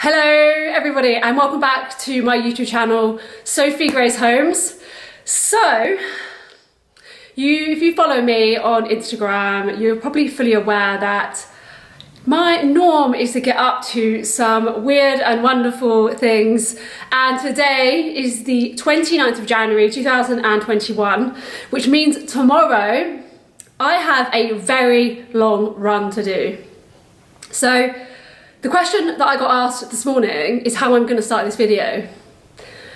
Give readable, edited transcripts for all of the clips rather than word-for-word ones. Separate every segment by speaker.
Speaker 1: Hello everybody and welcome back to my YouTube channel, Sophie Grace Holmes. So, if you follow me on Instagram, you're probably fully aware that my norm is to get up to some weird and wonderful things, and today is the 29th of January 2021, which means tomorrow I have a very long run to do. So the question that I got asked this morning is how I'm going to start this video.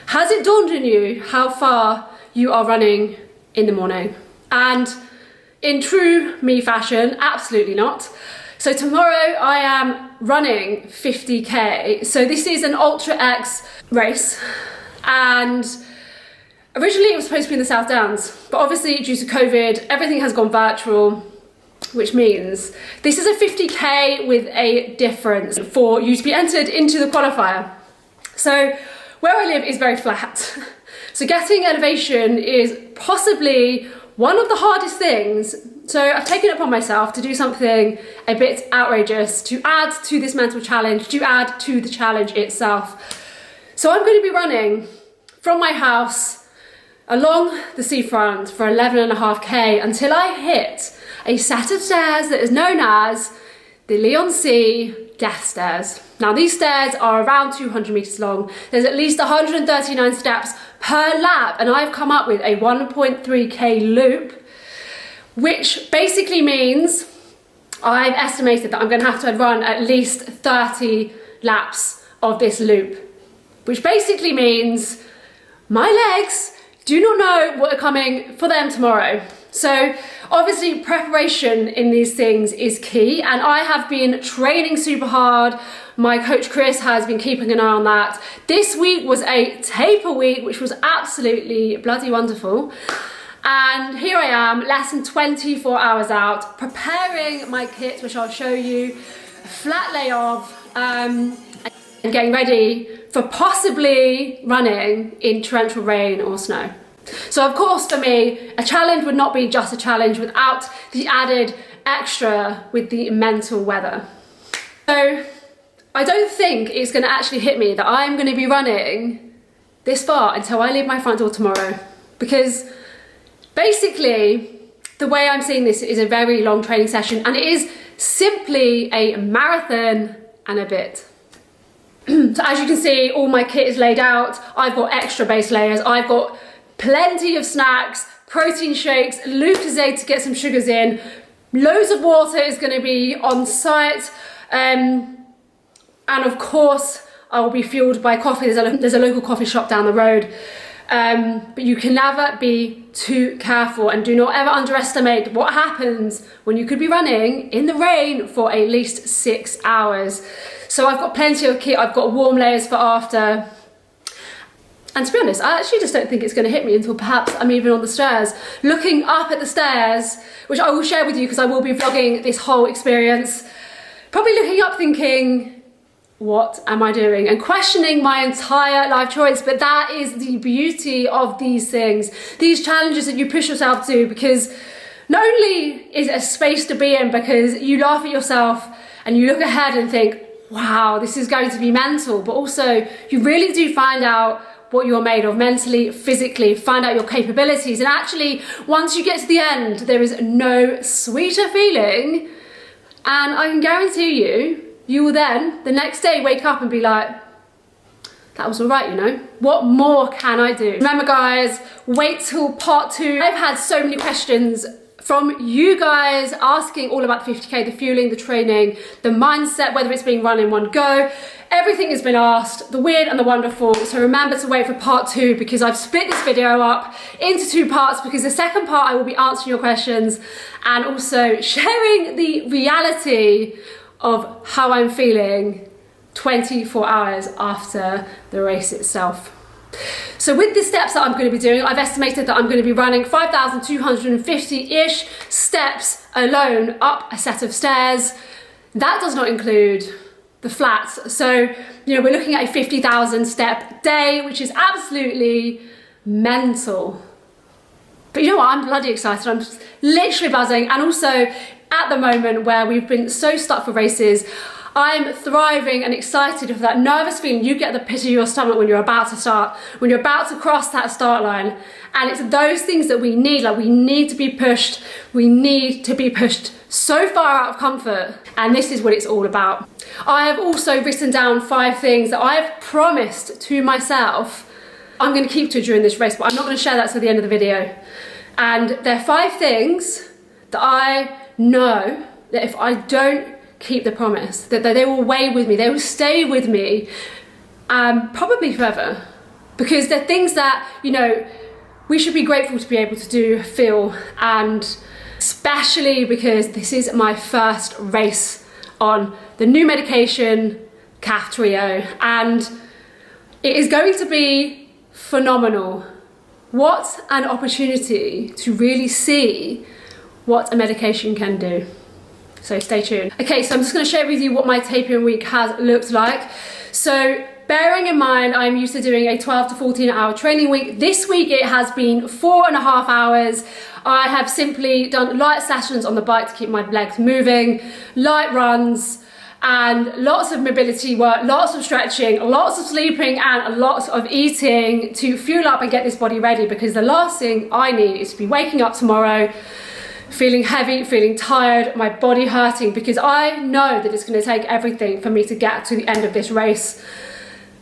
Speaker 1: Has it dawned on you how far you are running in the morning? And in true me fashion, absolutely not. So tomorrow I am running 50k. So this is an Ultra X race, and originally it was supposed to be in the South Downs, but obviously due to COVID, everything has gone virtual, which means this is a 50k with a difference for you to be entered into the qualifier. So where I live is very flat. So getting elevation is possibly one of the hardest things. So I've taken it upon myself to do something a bit outrageous to add to this mental challenge, to add to the challenge itself. So I'm going to be running from my house along the seafront for 11.5k until I hit a set of stairs that is known as the Leon Sea Death Stairs. Now these stairs are around 200 meters long. There's at least 139 steps per lap, and I've come up with a 1.3k loop, which basically means I've estimated that I'm going to have to run at least 30 laps of this loop, which basically means my legs do not know what are coming for them tomorrow. So obviously preparation in these things is key, and I have been training super hard. My coach Chris has been keeping an eye on that. This week was a taper week, which was absolutely bloody wonderful. And here I am, less than 24 hours out, preparing my kit, which I'll show you a flat lay of, and getting ready for possibly running in torrential rain or snow. So of course for me, a challenge would not be just a challenge without the added extra with the mental weather. So I don't think it's going to actually hit me that I'm going to be running this far until I leave my front door tomorrow, because basically the way I'm seeing this is a very long training session, and it is simply a marathon and a bit. So as you can see, all my kit is laid out. I've got extra base layers. I've got plenty of snacks, protein shakes, Lucozade to get some sugars in. Loads of water is going to be on site. And of course, I will be fueled by coffee. There's a local coffee shop down the road. But you can never be too careful, and do not ever underestimate what happens when you could be running in the rain for at least 6 hours. So I've got plenty of kit. I've got warm layers for after. And to be honest, I actually just don't think it's going to hit me until perhaps I'm even on the stairs, looking up at the stairs, which I will share with you because I will be vlogging this whole experience. Probably looking up thinking, what am I doing? And questioning my entire life choice. But that is the beauty of these things, these challenges that you push yourself to, because not only is it a space to be in because you laugh at yourself and you look ahead and think, wow, this is going to be mental, but also you really do find out what you're made of mentally, physically, find out your capabilities. And actually, once you get to the end, there is no sweeter feeling. And I can guarantee you, you will then, the next day, wake up and be like, that was all right, you know? What more can I do? Remember guys, wait till part 2. I've had so many questions from you guys asking all about the 50k, the fueling, the training, the mindset, whether it's being run in one go. Everything has been asked, the weird and the wonderful. So remember to wait for part 2, because I've split this video up into 2 parts, because the second part I will be answering your questions and also sharing the reality of how I'm feeling 24 hours after the race itself. So with the steps that I'm going to be doing, I've estimated that I'm going to be running 5,250-ish steps alone up a set of stairs. That does not include the flats. So, you know, we're looking at a 50,000 step day, which is absolutely mental. But you know what? I'm bloody excited. I'm literally buzzing. And also at the moment where we've been so stuck for races, I'm thriving and excited for that nervous feeling you get at the pit of your stomach when you're about to start, when you're about to cross that start line. And it's those things that we need, like we need to be pushed. We need to be pushed so far out of comfort. And this is what it's all about. I have also written down 5 things that I have promised to myself I'm going to keep to during this race, but I'm not going to share that till the end of the video. And they're 5 things that I know that if I don't keep the promise, that they will weigh with me, they will stay with me, probably forever. Because they're things that, you know, we should be grateful to be able to do, feel, and especially because this is my first race on the new medication, Kaftrio, and it is going to be phenomenal. What an opportunity to really see what a medication can do. So stay tuned. Okay, so I'm just going to share with you what my tapering week has looked like. So bearing in mind I'm used to doing a 12 to 14 hour training week, this week it has been 4.5 hours. I have simply done light sessions on the bike to keep my legs moving, light runs, and lots of mobility work, lots of stretching, lots of sleeping, and lots of eating to fuel up and get this body ready, because the last thing I need is to be waking up tomorrow feeling heavy, feeling tired, my body hurting, because I know that it's going to take everything for me to get to the end of this race.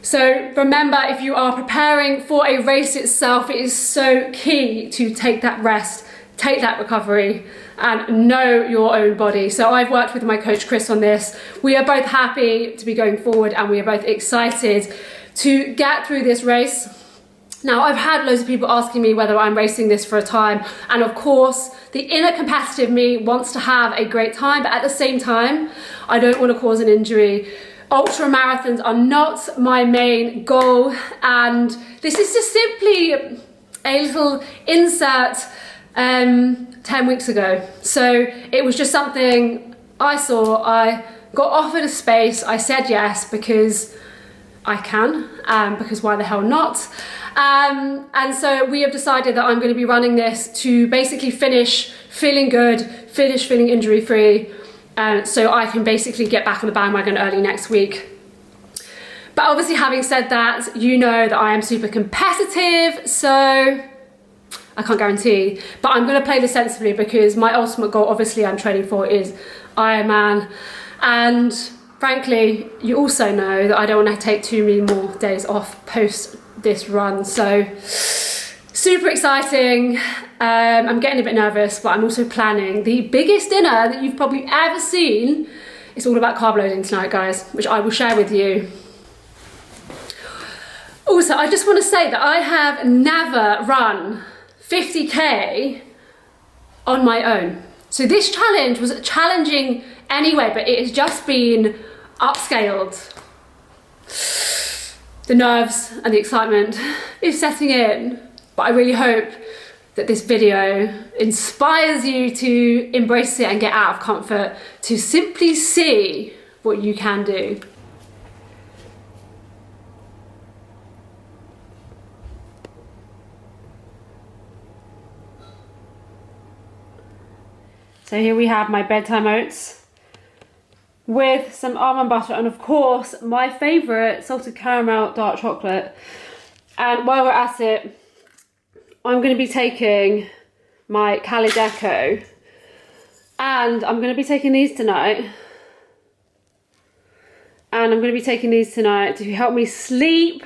Speaker 1: So remember, if you are preparing for a race itself, it is so key to take that rest, take that recovery, and know your own body. So I've worked with my coach Chris on this. We are both happy to be going forward, and we are both excited to get through this race. Now, I've had loads of people asking me whether I'm racing this for a time, and of course the inner competitive me wants to have a great time, but at the same time I don't want to cause an injury. Ultra marathons are not my main goal, and this is just simply a little insert 10 weeks ago. So it was just something I saw, I got offered a space, I said yes because I can, because why the hell not? And so we have decided that I'm going to be running this to basically finish feeling good, finish feeling injury free, so I can basically get back on the bandwagon early next week. But obviously, having said that, you know that I am super competitive, so I can't guarantee, but I'm going to play this sensibly, because my ultimate goal, obviously, I'm training for is Ironman. And frankly, you also know that I don't want to take too many more days off post this run. So super exciting. I'm getting a bit nervous, but I'm also planning the biggest dinner that you've probably ever seen. It's all about carb loading tonight, guys, which I will share with you. Also, I just want to say that I have never run 50k on my own. So this challenge was challenging anyway, but it has just been upscaled. The nerves and the excitement is setting in, but I really hope that this video inspires you to embrace it and get out of comfort, to simply see what you can do. So here we have my bedtime oats with some almond butter, and of course my favourite salted caramel dark chocolate. And while we're at it, I'm going to be taking my Calideco, and I'm going to be taking these tonight. And I'm going to be taking these tonight to help me sleep.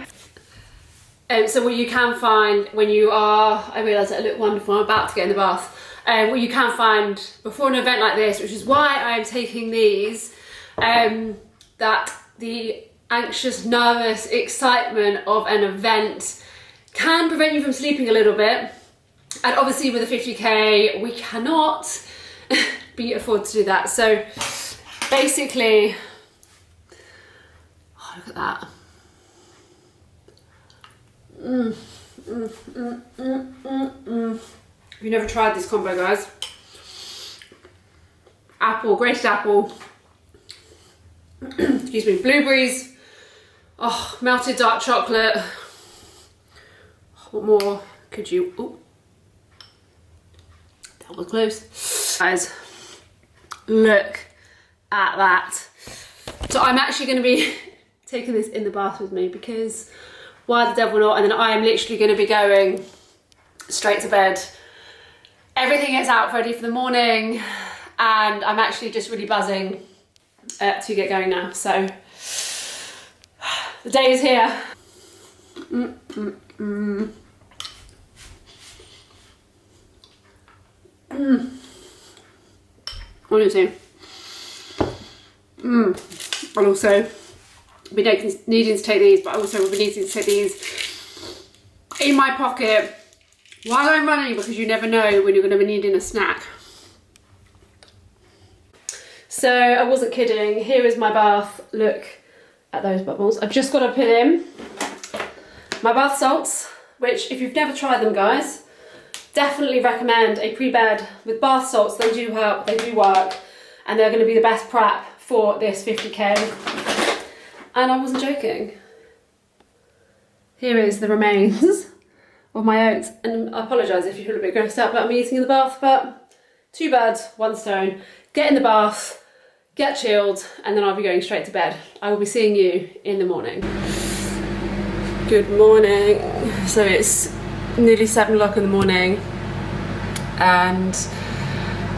Speaker 1: So what you can find when you are, I realise I look wonderful, I'm about to get in the bath. What you can find before an event like this, which is why I am taking these, that the anxious, nervous excitement of an event can prevent you from sleeping a little bit. And obviously with a 50k, we cannot be afford to do that. So basically, oh, look at that. If you've never tried this combo, guys, apple, grated apple, excuse me, blueberries, oh, melted dark chocolate. What more could you, oh, that was close. Guys, look at that. So I'm actually going to be taking this in the bath with me because why the devil not? And then I am literally going to be going straight to bed. Everything gets out ready for the morning, and I'm actually just really buzzing to get going now. So the day is here. Honestly. I'll also be needing to take these, but I also will be needing to take these in my pocket while I'm running, because you never know when you're going to be needing a snack. So I wasn't kidding. Here is my bath. Look at those bubbles. I've just got to put in my bath salts, which if you've never tried them, guys, definitely recommend a pre-bed with bath salts. They do help, they do work, and they're going to be the best prep for this 50k. And I wasn't joking. Here is the remains of my oats, and I apologise if you feel a bit grossed out about me eating in the bath, but 2 birds, 1 stone. Get in the bath, get chilled, and then I'll be going straight to bed. I will be seeing you in the morning. Good morning. So it's nearly 7 o'clock in the morning, and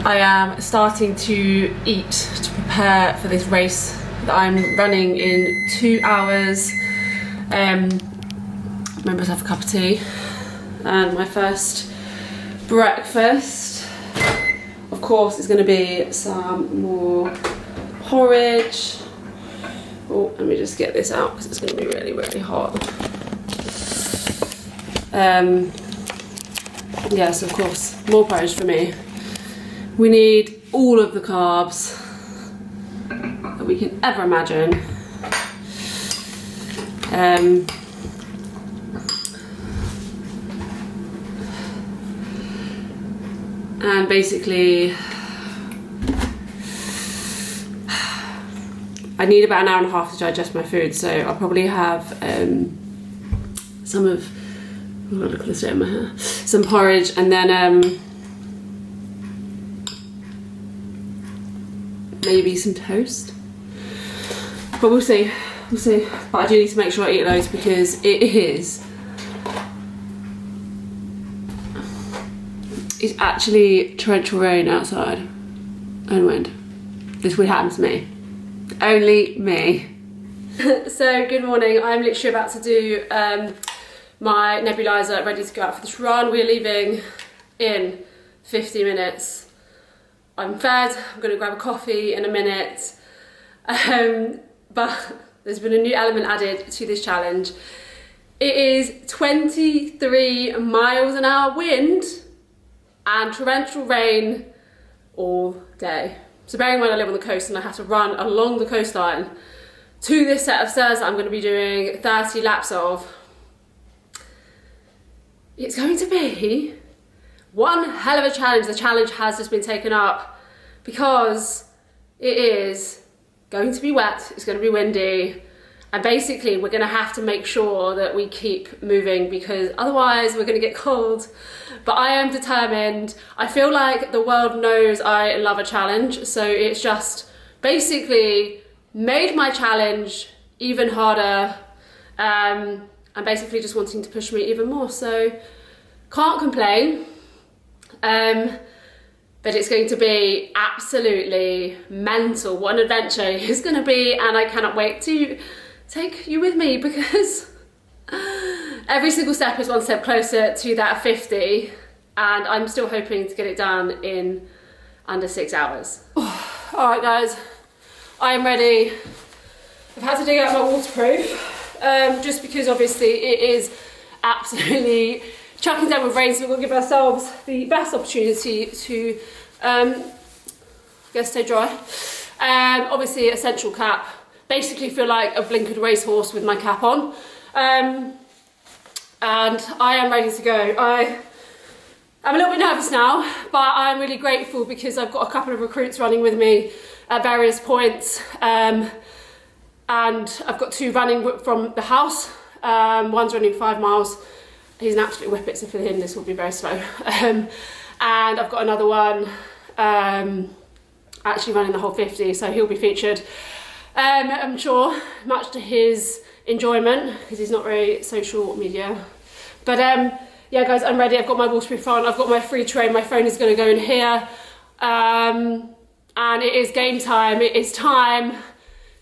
Speaker 1: I am starting to eat to prepare for this race that I'm running in 2 hours. Remember to have a cup of tea, and my first breakfast, of course, is going to be some more porridge. Oh, let me just get this out because it's going to be really, really hot. Yes, of course, more porridge for me. We need all of the carbs that we can ever imagine. And basically, I need about an hour and a half to digest my food, so I'll probably have some of, oh, look at the state of my hair, some porridge, and then maybe some toast. But we'll see, we'll see. But I do need to make sure I eat those because it's actually torrential rain outside and wind. This would happen to me. Only me. So good morning. I'm literally about to do my nebulizer, ready to go out for this run. We're leaving in 50 minutes. I'm fed. I'm going to grab a coffee in a minute. But there's been a new element added to this challenge. It is 23 miles an hour wind and torrential rain all day. So bearing in mind I live on the coast and I have to run along the coastline to this set of stairs that I'm going to be doing 30 laps of. It's going to be one hell of a challenge. The challenge has just been taken up because it is going to be wet, it's going to be windy, and basically we're going to have to make sure that we keep moving because otherwise we're going to get cold. But I am determined. I feel like the world knows I love a challenge, so it's just basically made my challenge even harder, and basically just wanting to push me even more. So can't complain, but it's going to be absolutely mental. What an adventure it's going to be, and I cannot wait to take you with me because every single step is one step closer to that 50, and I'm still hoping to get it done in under 6 hours. All right, guys, I am ready. I've had to dig out my waterproof, just because obviously it is absolutely chucking down with rain, so we'll give ourselves the best opportunity to stay dry. Obviously, essential cap. Basically feel like a blinkered racehorse with my cap on. And I am ready to go. I'm a little bit nervous now, but I'm really grateful because I've got a couple of recruits running with me at various points. And I've got 2 running from the house. One's running 5 miles. He's an absolute whippet, so for him this will be very slow. And I've got another one actually running the whole 50, so he'll be featured. I'm sure, much to his enjoyment, because he's not very social media. But yeah guys, I'm ready. I've got my waterproof on, I've got my free train, my phone is going to go in here. And it is game time. It is time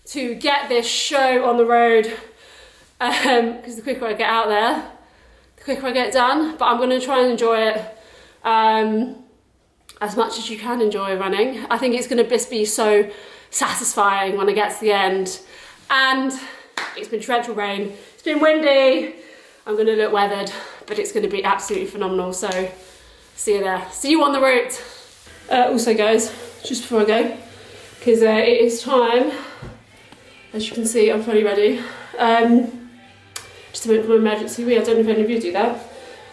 Speaker 1: to get this show on the road, because the quicker I get out there, the quicker I get it done. But I'm going to try and enjoy it as much as you can enjoy running. I think it's going to just be so satisfying when I get to the end. And it's been torrential rain, it's been windy, I'm going to look weathered, but it's going to be absolutely phenomenal. So see you there, see you on the route. Also guys, just before I go, because it is time, as you can see I'm fully ready, just a minute for my emergency wee. I don't know if any of you do that,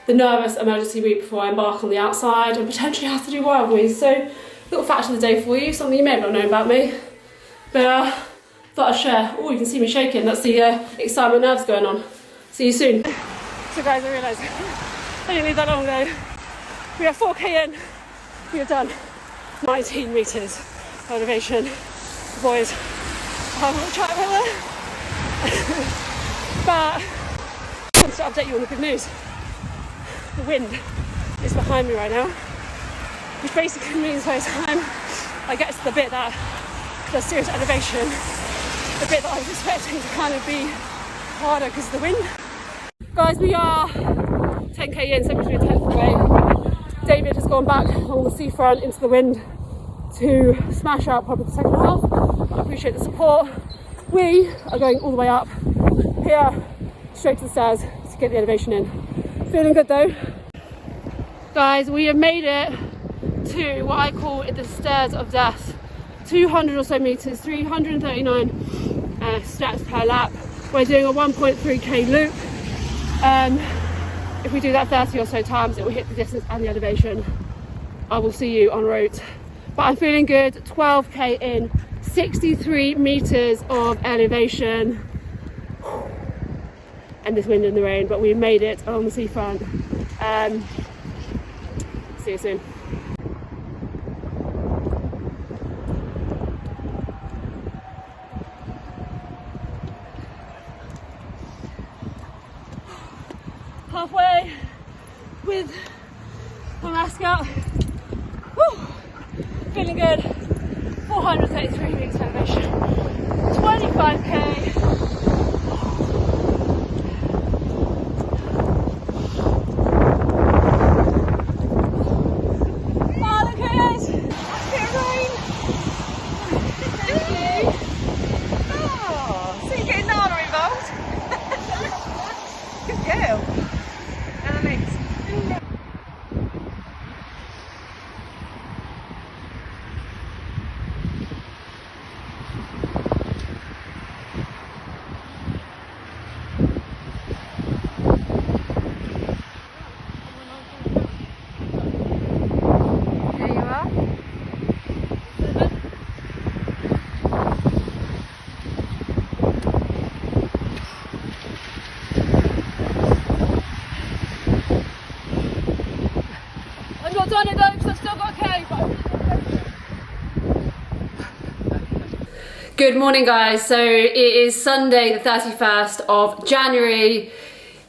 Speaker 1: the nervous emergency wee before I embark on the outside and potentially have to do wild wees. So little fact of the day for you, something you may not know about me, but thought I'd share. Oh, you can see me shaking, that's the excitement nerves going on. See you soon. So guys, I realise I didn't leave that long though. We are 4k in, we have done 19 metres elevation. The boys have a little chat with her. But I wanted to update you on the good news. The wind is behind me right now, which basically means by the time I get to the bit that the serious elevation, the bit that I was expecting to kind of be harder because of the wind. Guys, we are 10k in, so we're a tenth away. David has gone back on the seafront into the wind to smash out probably the second half. I appreciate the support. We are going all the way up here, straight to the stairs to get the elevation in. Feeling good though. Guys, we have made it to what I call the stairs of death. 200 or so meters, 339 steps per lap. We're doing a 1.3k loop. If we do that 30 or so times, it will hit the distance and the elevation. I will see you en route. But I'm feeling good. 12k in, 63 meters of elevation, and this wind and the rain. But we made it on the seafront. See you soon. Halfway with my mask up. Whew. Feeling good. 433 meters elevation. 25k. Oh, look at it! That's a bit of rain. Thank you. Oh, so you're getting Nana involved? Good girl. Done it though, because I've still got a K. Good morning guys, so it is Sunday the 31st of January.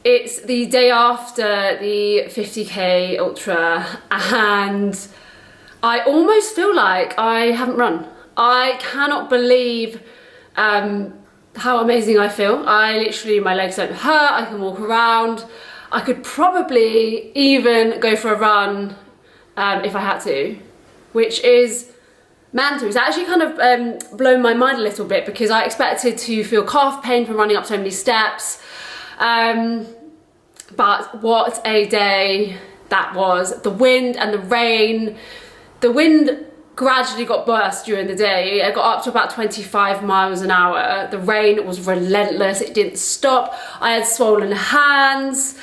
Speaker 1: It's the day after the 50k ultra and I almost feel like I haven't run. I cannot believe how amazing I feel. My legs don't hurt, I can walk around. I could probably even go for a run if I had to, which is mandatory. It's actually kind of blown my mind a little bit because I expected to feel calf pain from running up so many steps. But what a day that was. The wind and the rain. The wind gradually got worse during the day. It got up to about 25 miles an hour. The rain was relentless. It didn't stop. I had swollen hands.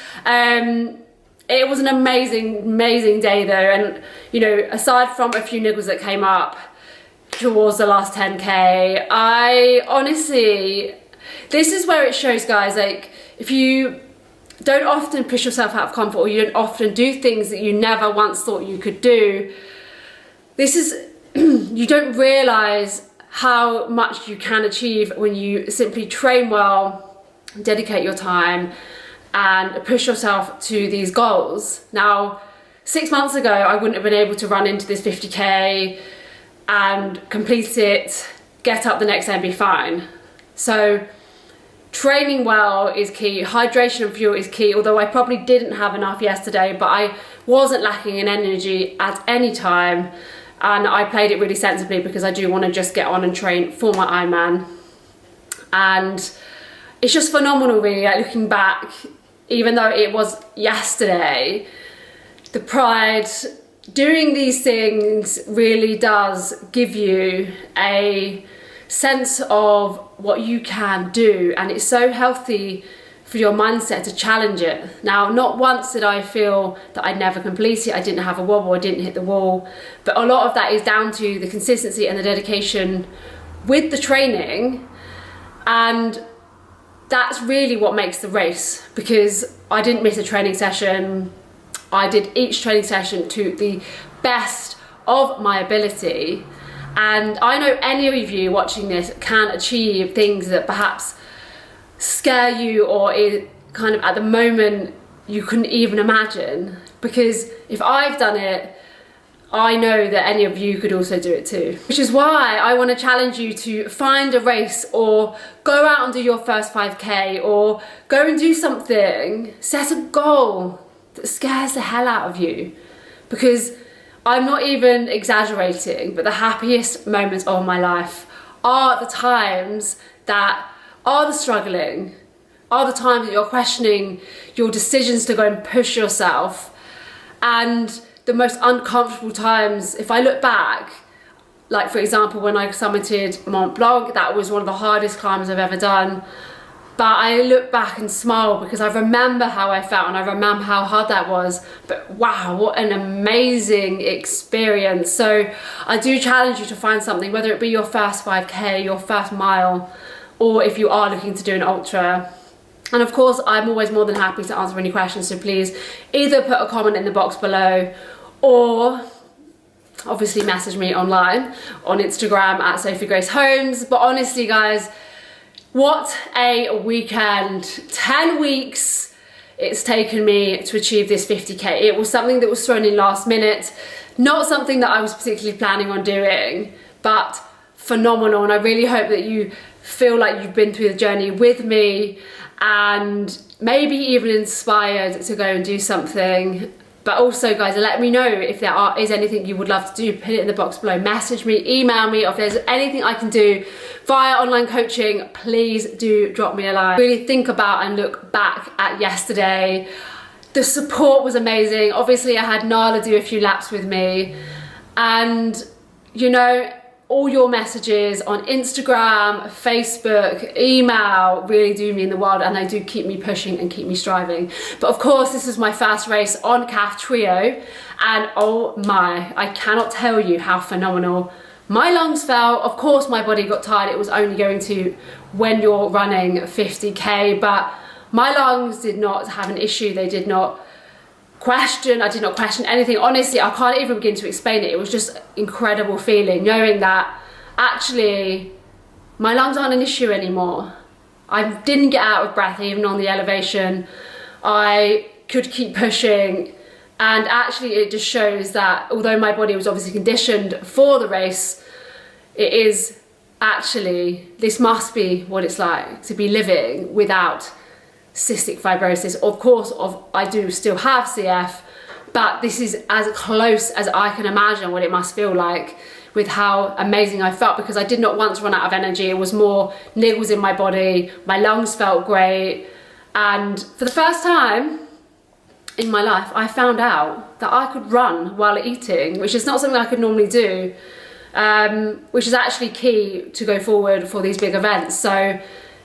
Speaker 1: It was an amazing day though, and you know, aside from a few niggles that came up towards the last 10k, I honestly, this is where it shows guys, like if you don't often push yourself out of comfort or you don't often do things that you never once thought you could do, this is, you don't realise how much you can achieve when you simply train well, dedicate your time, and push yourself to these goals. Now, 6 months ago, I wouldn't have been able to run into this 50K and complete it, get up the next day and be fine. So training well is key, hydration and fuel is key, although I probably didn't have enough yesterday, but I wasn't lacking in energy at any time, and I played it really sensibly because I do want to just get on and train for my Ironman. And it's just phenomenal really, like looking back, even though it was yesterday, the pride, doing these things really does give you a sense of what you can do, and it's so healthy for your mindset to challenge it. Now, not once did I feel that I'd never complete it, I didn't have a wobble, I didn't hit the wall, but a lot of that is down to the consistency and the dedication with the training, and that's really what makes the race, because I didn't miss a training session. I did each training session to the best of my ability, and I know any of you watching this can achieve things that perhaps scare you or is kind of at the moment you couldn't even imagine, because if I've done it, I know that any of you could also do it too. Which is why I want to challenge you to find a race, or go out and do your first 5K, or go and do something, set a goal that scares the hell out of you. Because I'm not even exaggerating, but the happiest moments of my life are the times that are the struggling, are the times that you're questioning your decisions to go and push yourself. And the most uncomfortable times, if I look back, like for example, when I summited Mont Blanc, that was one of the hardest climbs I've ever done. But I look back and smile because I remember how I felt and I remember how hard that was. But wow, what an amazing experience. So I do challenge you to find something, whether it be your first 5K, your first mile, or if you are looking to do an ultra. And of course, I'm always more than happy to answer any questions. So please either put a comment in the box below, or obviously message me online on Instagram at Sophie Grace Holmes. But honestly guys, what a weekend. 10 weeks it's taken me to achieve this 50K. It was something that was thrown in last minute, not something that I was particularly planning on doing, but phenomenal. And I really hope that you feel like you've been through the journey with me and maybe even inspired to go and do something. But also guys, let me know if there is anything you would love to do. Put it in the box below, message me, email me, or if there's anything I can do via online coaching, please do drop me a line. Really think about and look back at yesterday. The support was amazing. Obviously I had Nala do a few laps with me, and you know, all your messages on Instagram, Facebook, email really do mean the world, and they do keep me pushing and keep me striving. But of course, this is my first race on CAF Trio, and oh my, I cannot tell you how phenomenal my lungs felt. Of course, my body got tired. It was only going to when you're running 50K, but my lungs did not have an issue. They did not question, I did not question anything. Honestly, I can't even begin to explain it. It was just incredible feeling, knowing that actually my lungs aren't an issue anymore. I didn't get out of breath even on the elevation. I could keep pushing, and actually it just shows that although my body was obviously conditioned for the race, it is actually, this must be what it's like to be living without cystic fibrosis. Of course, I do still have CF, but this is as close as I can imagine what it must feel like, with how amazing I felt, because I did not once run out of energy. It was more niggles in my body, my lungs felt great, and for the first time in my life I found out that I could run while eating, which is not something I could normally do, which is actually key to go forward for these big events. So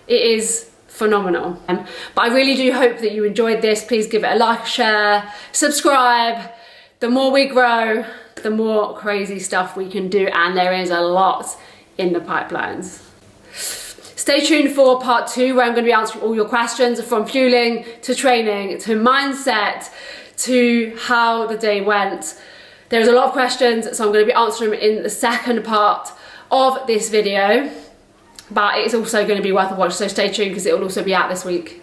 Speaker 1: it is phenomenal. But I really do hope that you enjoyed this. Please give it a like, share, subscribe. The more we grow, the more crazy stuff we can do, and there is a lot in the pipelines. Stay tuned for part 2, where I'm going to be answering all your questions, from fueling to training to mindset to how the day went. There's a lot of questions, so I'm going to be answering them in the second part of this video, but it is also going to be worth a watch, so stay tuned because it will also be out this week.